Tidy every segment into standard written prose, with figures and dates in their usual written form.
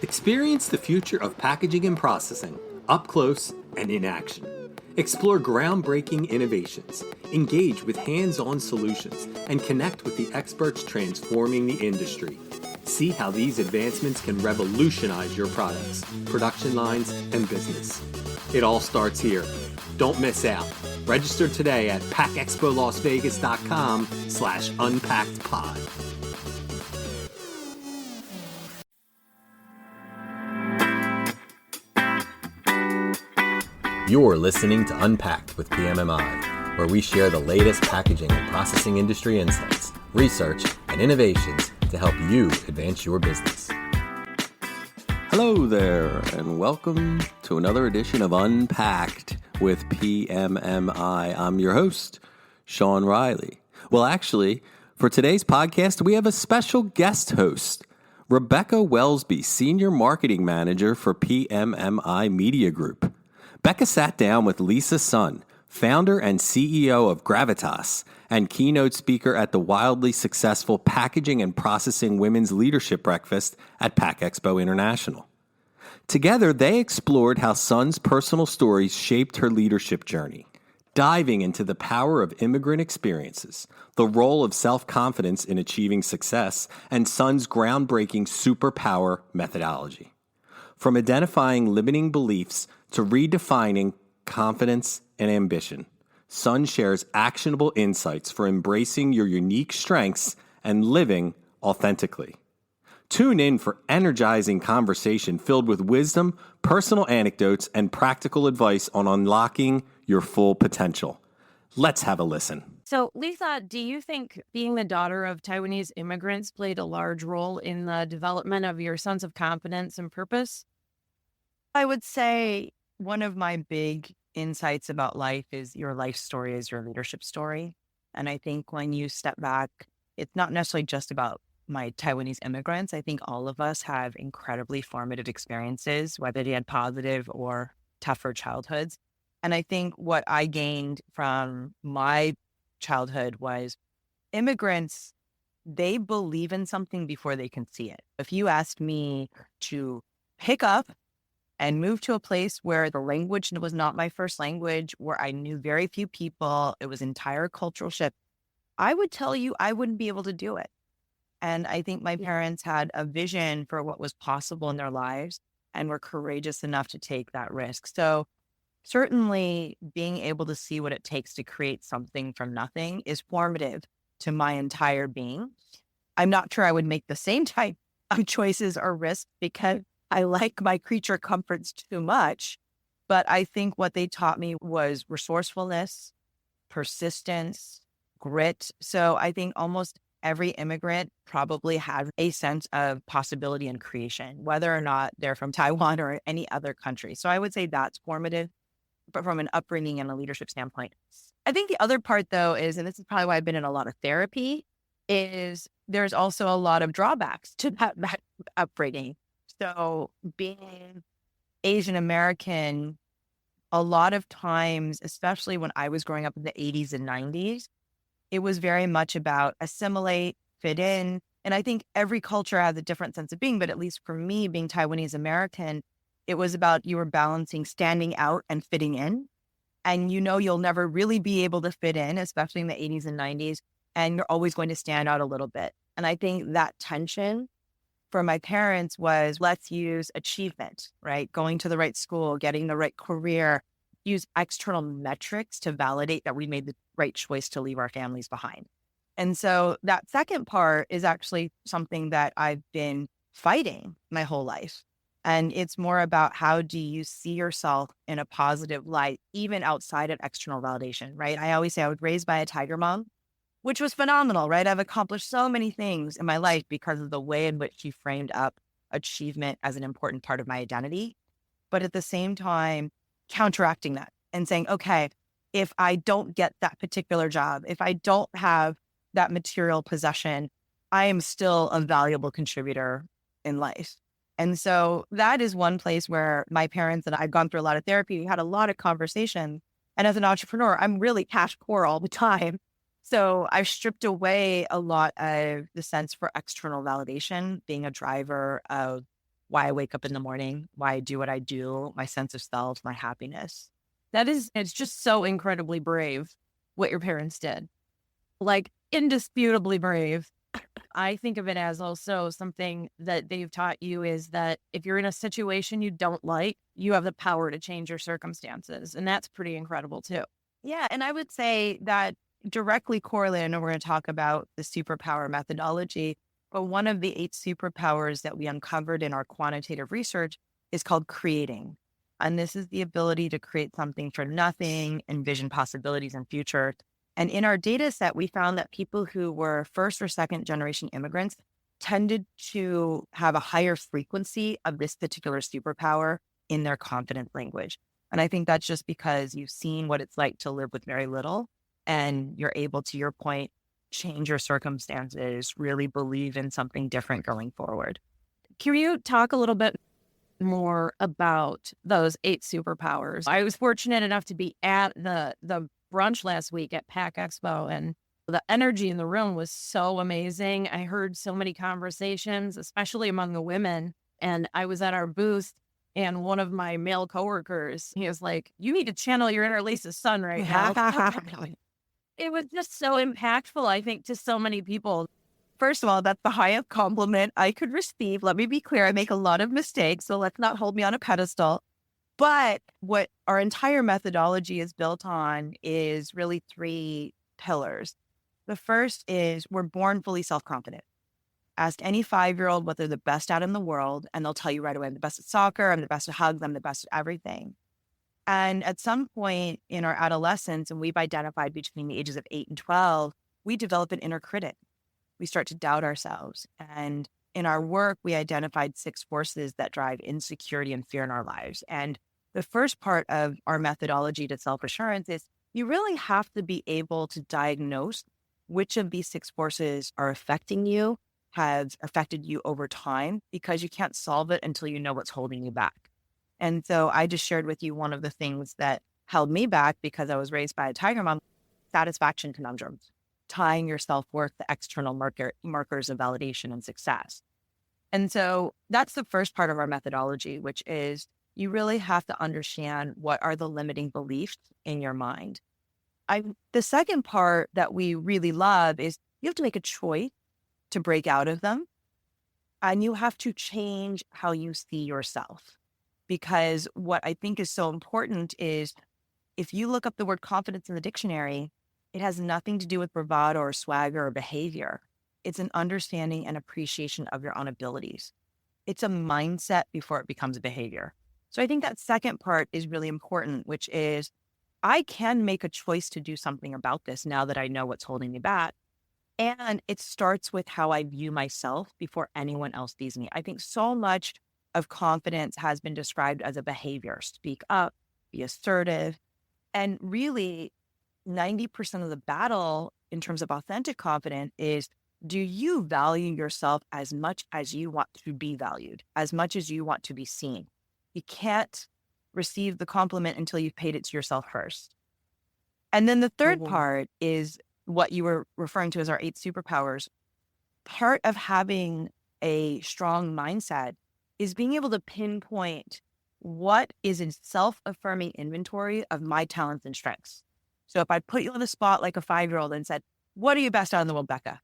Experience the future of packaging and processing up close and in action. Explore groundbreaking innovations, engage with hands-on solutions, and connect with the experts transforming the industry. See how these advancements can revolutionize your products, production lines, and business. It all starts here. Don't miss out. Register today at packexpolasvegas.com/unpackedpod. You're listening to Unpacked with PMMI, where we share the latest packaging and processing industry insights, research, and innovations to help you advance your business. Hello there, and welcome to another edition of Unpacked with PMMI. I'm your host, Sean Riley. Well, actually, for today's podcast, we have a special guest host, Rebecca Welsby, Senior Marketing Manager for PMMI Media Group. Becca sat down with Lisa Sun, founder and CEO of GRAVITAS and keynote speaker at the wildly successful Packaging and Processing Women's Leadership Breakfast at PACK EXPO International. Together, they explored how Sun's personal stories shaped her leadership journey, diving into the power of immigrant experiences, the role of self-confidence in achieving success, and Sun's groundbreaking superpower methodology. From identifying limiting beliefs to redefining confidence and ambition, Sun shares actionable insights for embracing your unique strengths and living authentically. Tune in for energizing conversation filled with wisdom, personal anecdotes, and practical advice on unlocking your full potential. Let's have a listen. So, Lisa, do you think being the daughter of Taiwanese immigrants played a large role in the development of your sense of confidence and purpose? I would say one of my big insights about life is your life story is your leadership story. And I think when you step back, it's not necessarily just about my Taiwanese immigrants. I think all of us have incredibly formative experiences, whether they had positive or tougher childhoods. And I think what I gained from my childhood was immigrants, they believe in something before they can see it. If you asked me to pick up and move to a place where the language was not my first language, where I knew very few people, it was entire cultural shift, I would tell you I wouldn't be able to do it. And I think my parents had a vision for what was possible in their lives and were courageous enough to take that risk. So certainly being able to see what it takes to create something from nothing is formative to my entire being. I'm not sure I would make the same type of choices or risks because I like my creature comforts too much. But I think what they taught me was resourcefulness, persistence, grit. So I think almost every immigrant probably has a sense of possibility and creation, whether or not they're from Taiwan or any other country. So I would say that's formative, but from an upbringing and a leadership standpoint. I think the other part, though, is, and this is probably why I've been in a lot of therapy, is there's also a lot of drawbacks to that upbringing. So being Asian American, a lot of times, especially when I was growing up in the 80s and 90s, it was very much about assimilate, fit in. And I think every culture has a different sense of being, but at least for me, being Taiwanese American, it was about you were balancing standing out and fitting in. And you know you'll never really be able to fit in, especially in the 80s and 90s, and you're always going to stand out a little bit. And I think that tension for my parents was, let's use achievement, right? Going to the right school, getting the right career, use external metrics to validate that we made the right choice to leave our families behind. And so that second part is actually something that I've been fighting my whole life. And it's more about how do you see yourself in a positive light, even outside of external validation, right? I always say I was raised by a tiger mom, which was phenomenal, right? I've accomplished so many things in my life because of the way in which she framed up achievement as an important part of my identity. But at the same time, counteracting that and saying, okay, if I don't get that particular job, if I don't have that material possession, I am still a valuable contributor in life. And so that is one place where my parents and I've gone through a lot of therapy. We had a lot of conversation. And as an entrepreneur, I'm really cash poor all the time. So I've stripped away a lot of the sense for external validation, being a driver of why I wake up in the morning, why I do what I do, my sense of self, my happiness. It's just so incredibly brave what your parents did. Like, indisputably brave. I think of it as also something that they've taught you is that if you're in a situation you don't like, you have the power to change your circumstances. And that's pretty incredible too. Yeah. And I would say that directly correlated, I know we're going to talk about the superpower methodology, but one of the 8 superpowers that we uncovered in our quantitative research is called creating. And this is the ability to create something from nothing, envision possibilities in future. And in our data set, we found that people who were first or second generation immigrants tended to have a higher frequency of this particular superpower in their confidence language. And I think that's just because you've seen what it's like to live with very little, and you're able, to your point, change your circumstances, really believe in something different going forward. Can you talk a little bit more about those 8 superpowers? I was fortunate enough to be at the brunch last week at PACK EXPO, and the energy in the room was so amazing. I heard so many conversations, especially among the women. And I was at our booth, and one of my male coworkers, he was like, "You need to channel your inner Lisa's son right now." It was just so impactful, I think, to so many people. First of all, that's the highest compliment I could receive. Let me be clear. I make a lot of mistakes, so let's not hold me on a pedestal. But what our entire methodology is built on is really 3 pillars. The first is we're born fully self-confident. Ask any 5-year-old what they're the best at in the world, and they'll tell you right away, I'm the best at soccer, I'm the best at hugs, I'm the best at everything. And at some point in our adolescence, and we've identified between the ages of 8 and 12, we develop an inner critic. We start to doubt ourselves. And in our work, we identified 6 forces that drive insecurity and fear in our lives. And the first part of our methodology to self-assurance is you really have to be able to diagnose which of these 6 forces are affecting you, have affected you over time, because you can't solve it until you know what's holding you back. And so I just shared with you one of the things that held me back because I was raised by a tiger mom: satisfaction conundrums, tying your self-worth to external markers of validation and success. And so that's the first part of our methodology, which is you really have to understand what are the limiting beliefs in your mind. The second part that we really love is you have to make a choice to break out of them, and you have to change how you see yourself. Because what I think is so important is if you look up the word confidence in the dictionary, it has nothing to do with bravado or swagger or behavior. It's an understanding and appreciation of your own abilities. It's a mindset before it becomes a behavior. So I think that second part is really important, which is I can make a choice to do something about this now that I know what's holding me back. And it starts with how I view myself before anyone else sees me. I think so much of confidence has been described as a behavior: speak up, be assertive. And really, 90% of the battle in terms of authentic confidence is, do you value yourself as much as you want to be valued, as much as you want to be seen? You can't receive the compliment until you've paid it to yourself first. And then the third part is what you were referring to as our 8 superpowers. Part of having a strong mindset is being able to pinpoint what is a self-affirming inventory of my talents and strengths. So if I put you on the spot like a 5-year-old and said, what are you best at in the world, Becca?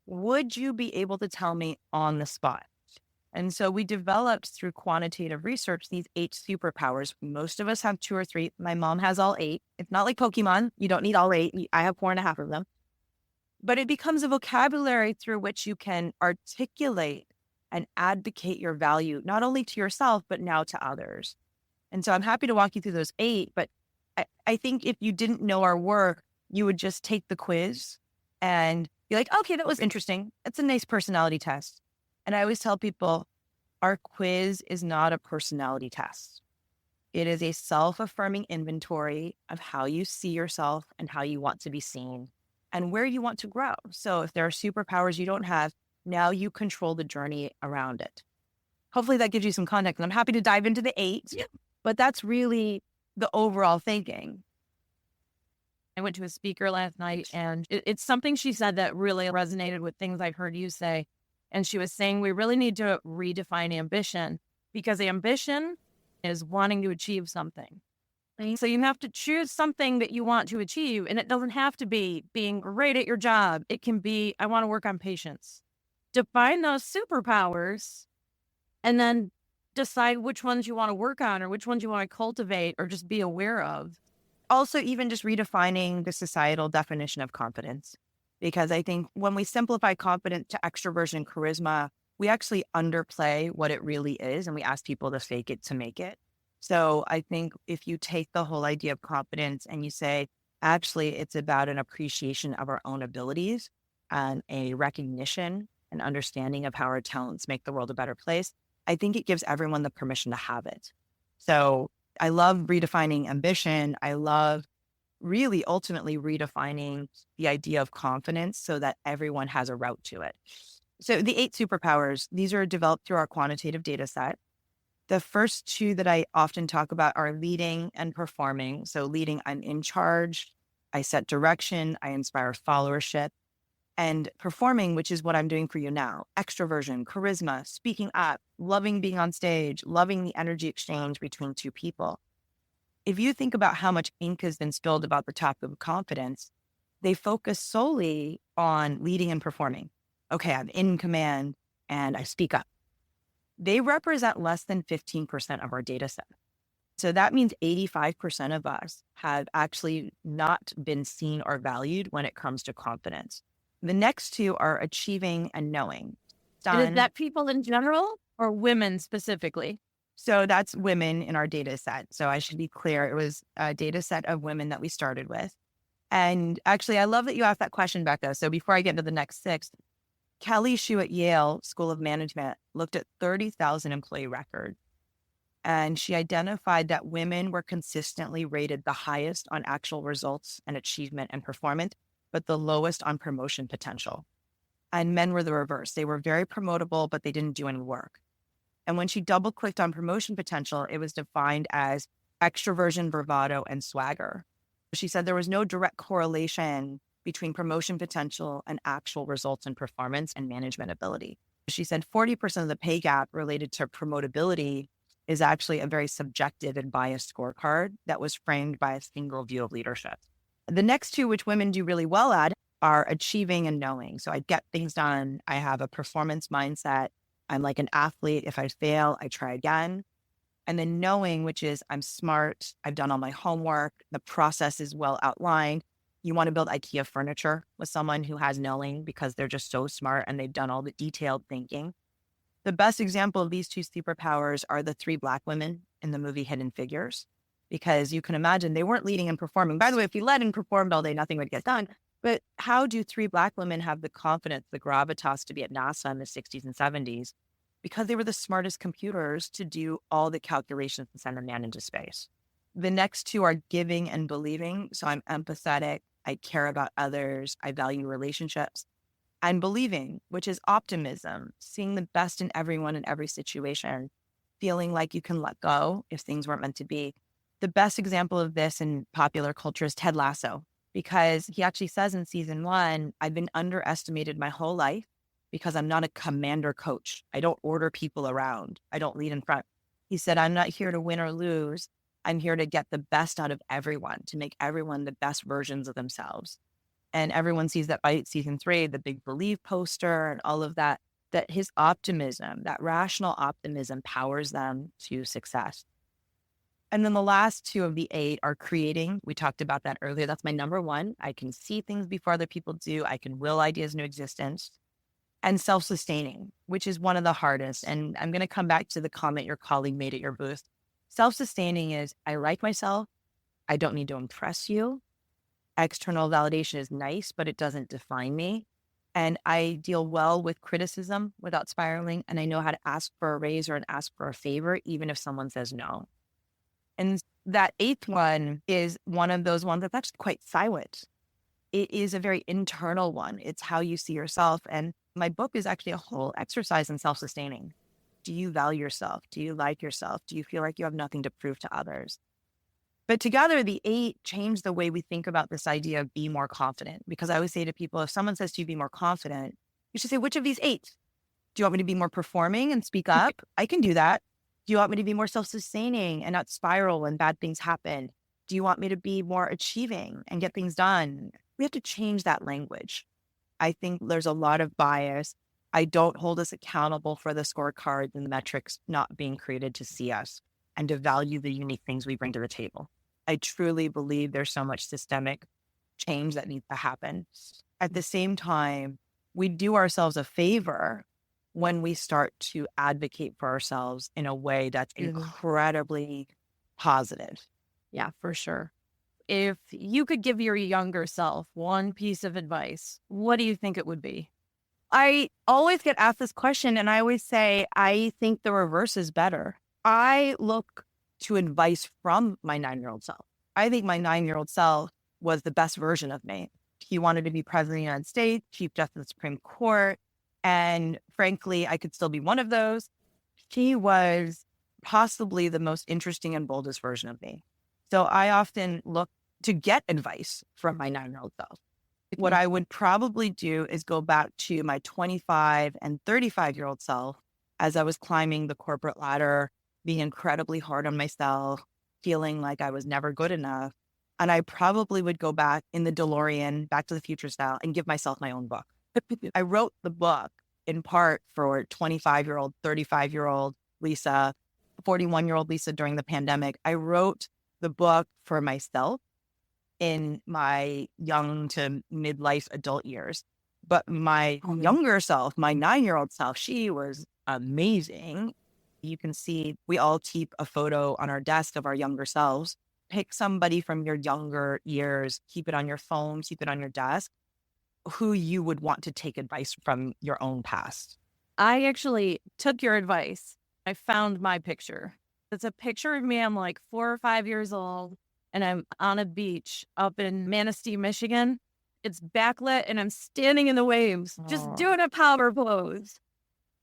Would you be able to tell me on the spot? And so we developed through quantitative research these 8 superpowers. Most of us have 2 or 3. My mom has all 8. It's not like Pokemon. You don't need all 8. I have 4.5 of them. But it becomes a vocabulary through which you can articulate and advocate your value, not only to yourself, but now to others. And so I'm happy to walk you through those 8. But I think if you didn't know our work, you would just take the quiz and be like, okay, that was interesting. It's a nice personality test. And I always tell people, our quiz is not a personality test. It is a self-affirming inventory of how you see yourself and how you want to be seen and where you want to grow. So if there are superpowers you don't have, now you control the journey around it. Hopefully that gives you some context. And I'm happy to dive into the 8, but that's really the overall thinking. I went to a speaker last night, and it's something she said that really resonated with things I've heard you say. And she was saying we really need to redefine ambition, because ambition is wanting to achieve something. So you have to choose something that you want to achieve. And it doesn't have to be being great at your job. It can be, I want to work on patience. Define those superpowers and then decide which ones you want to work on or which ones you want to cultivate or just be aware of. Also, even just redefining the societal definition of confidence. Because I think when we simplify confidence to extroversion and charisma, we actually underplay what it really is, and we ask people to fake it to make it. So I think if you take the whole idea of confidence and you say, actually, it's about an appreciation of our own abilities and a recognition and understanding of how our talents make the world a better place, I think it gives everyone the permission to have it. So I love redefining ambition. I love really ultimately redefining the idea of confidence so that everyone has a route to it. So the 8 superpowers, these are developed through our quantitative data set. The first 2 that I often talk about are leading and performing. So leading, I'm in charge, I set direction, I inspire followership. And performing, which is what I'm doing for you now, extroversion, charisma, speaking up, loving being on stage, loving the energy exchange between 2 people. If you think about how much ink has been spilled about the topic of confidence, they focus solely on leading and performing. Okay, I'm in command and I speak up. They represent less than 15% of our data set. So that means 85% of us have actually not been seen or valued when it comes to confidence. The next 2 are achieving and knowing. And is that people in general or women specifically? So that's women in our data set. So I should be clear, it was a data set of women that we started with. And actually, I love that you asked that question, Becca. So before I get into the next 6, Kelly Shu at Yale School of Management looked at 30,000 employee records. And she identified that women were consistently rated the highest on actual results and achievement and performance, but the lowest on promotion potential. And men were the reverse. They were very promotable, but they didn't do any work. And when she double clicked on promotion potential, it was defined as extroversion, bravado, and swagger. She said there was no direct correlation between promotion potential and actual results in performance and management ability. She said 40% of the pay gap related to promotability is actually a very subjective and biased scorecard that was framed by a single view of leadership. The next 2, which women do really well at, are achieving and knowing. So I get things done. I have a performance mindset. I'm like an athlete. If I fail, I try again. And then knowing, which is I'm smart. I've done all my homework. The process is well outlined. You want to build IKEA furniture with someone who has knowing because they're just so smart and they've done all the detailed thinking. The best example of these 2 superpowers are the 3 Black women in the movie Hidden Figures, because you can imagine they weren't leading and performing. By the way, if you led and performed all day, nothing would get done. But how do 3 Black women have the confidence, the gravitas to be at NASA in the 60s and 70s? Because they were the smartest computers to do all the calculations and send a man into space. The next 2 are giving and believing. So I'm empathetic. I care about others. I value relationships. And believing, which is optimism, seeing the best in everyone in every situation, feeling like you can let go if things weren't meant to be. The best example of this in popular culture is Ted Lasso, because he actually says in season 1, I've been underestimated my whole life because I'm not a commander coach. I don't order people around. I don't lead in front. He said, I'm not here to win or lose. I'm here to get the best out of everyone, to make everyone the best versions of themselves. And everyone sees that by season 3, the big believe poster and all of that, that his optimism, that rational optimism powers them to success. And then the last 2 of the 8 are creating. We talked about that earlier. That's my number 1. I can see things before other people do. I can will ideas into existence. And self-sustaining, which is one of the hardest. And I'm going to come back to the comment your colleague made at your booth. Self-sustaining is I like myself. I don't need to impress you. External validation is nice, but it doesn't define me. And I deal well with criticism without spiraling. And I know how to ask for a raise or ask for a favor, even if someone says no. And that 8th one is one of those ones that's actually quite silent. It is a very internal one. It's how you see yourself. And my book is actually a whole exercise in self-sustaining. Do you value yourself? Do you like yourself? Do you feel like you have nothing to prove to others? But together, the 8 change the way we think about this idea of be more confident. Because I always say to people, if someone says to you, be more confident, you should say, which of these 8? Do you want me to be more performing and speak up? I can do that. Do you want me to be more self-sustaining and not spiral when bad things happen? Do you want me to be more achieving and get things done? We have to change that language. I think there's a lot of bias. I don't hold us accountable for the scorecards and the metrics not being created to see us and to value the unique things we bring to the table. I truly believe there's so much systemic change that needs to happen. At the same time, we do ourselves a favor when we start to advocate for ourselves in a way that's incredibly positive. Yeah, for sure. If you could give your younger self one piece of advice, what do you think it would be? I always get asked this question, and I always say, I think the reverse is better. I look to advice from my 9-year-old self. I think my 9-year-old self was the best version of me. He wanted to be president of the United States, Chief Justice of the Supreme Court. And frankly, I could still be one of those. He was possibly the most interesting and boldest version of me. So I often look to get advice from my 9-year-old self. What I would probably do is go back to my 25 and 35-year-old self as I was climbing the corporate ladder, being incredibly hard on myself, feeling like I was never good enough. And I probably would go back in the DeLorean, Back to the Future style, and give myself my own book. I wrote the book in part for 25-year-old, 35-year-old Lisa, 41-year-old Lisa during the pandemic. I wrote the book for myself in my young to midlife adult years. But my younger self, my 9-year-old self, she was amazing. You can see we all keep a photo on our desk of our younger selves. Pick somebody from your younger years, keep it on your phone, keep it on your desk, who you would want to take advice from your own past. I actually took your advice. I found my picture. It's a picture of me. I'm like 4 or 5 years old, and I'm on a beach up in Manistee, Michigan. It's backlit, and I'm standing in the waves, just doing a power pose.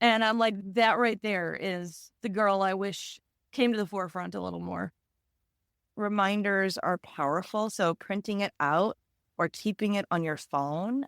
And I'm like, that right there is the girl I wish came to the forefront a little more. Reminders are powerful. So printing it out or keeping it on your phone,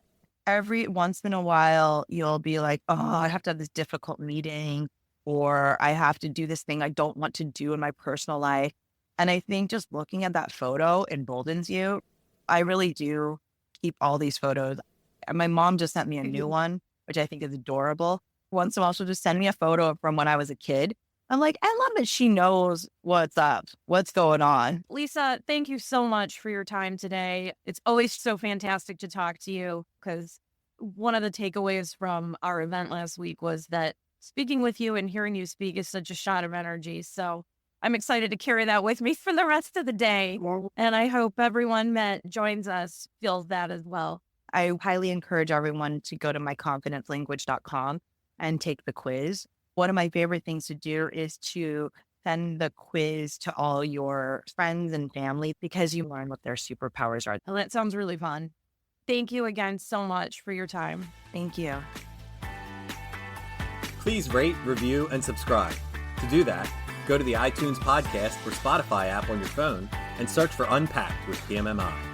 every once in a while, you'll be like, oh, I have to have this difficult meeting, or I have to do this thing I don't want to do in my personal life. And I think just looking at that photo emboldens you. I really do keep all these photos. And my mom just sent me a new one, which I think is adorable. Once in a while, she'll just send me a photo from when I was a kid. I'm like, I love it. She knows what's up, what's going on. Lisa, thank you so much for your time today. It's always so fantastic to talk to you, because one of the takeaways from our event last week was that speaking with you and hearing you speak is such a shot of energy. So I'm excited to carry that with me for the rest of the day. And I hope everyone that joins us feels that as well. I highly encourage everyone to go to myconfidencelanguage.com and take the quiz. One of my favorite things to do is to send the quiz to all your friends and family, because you learn what their superpowers are. Well, that sounds really fun. Thank you again so much for your time. Thank you. Please rate, review, and subscribe. To do that, go to the iTunes podcast or Spotify app on your phone and search for Unpacked with PMMI.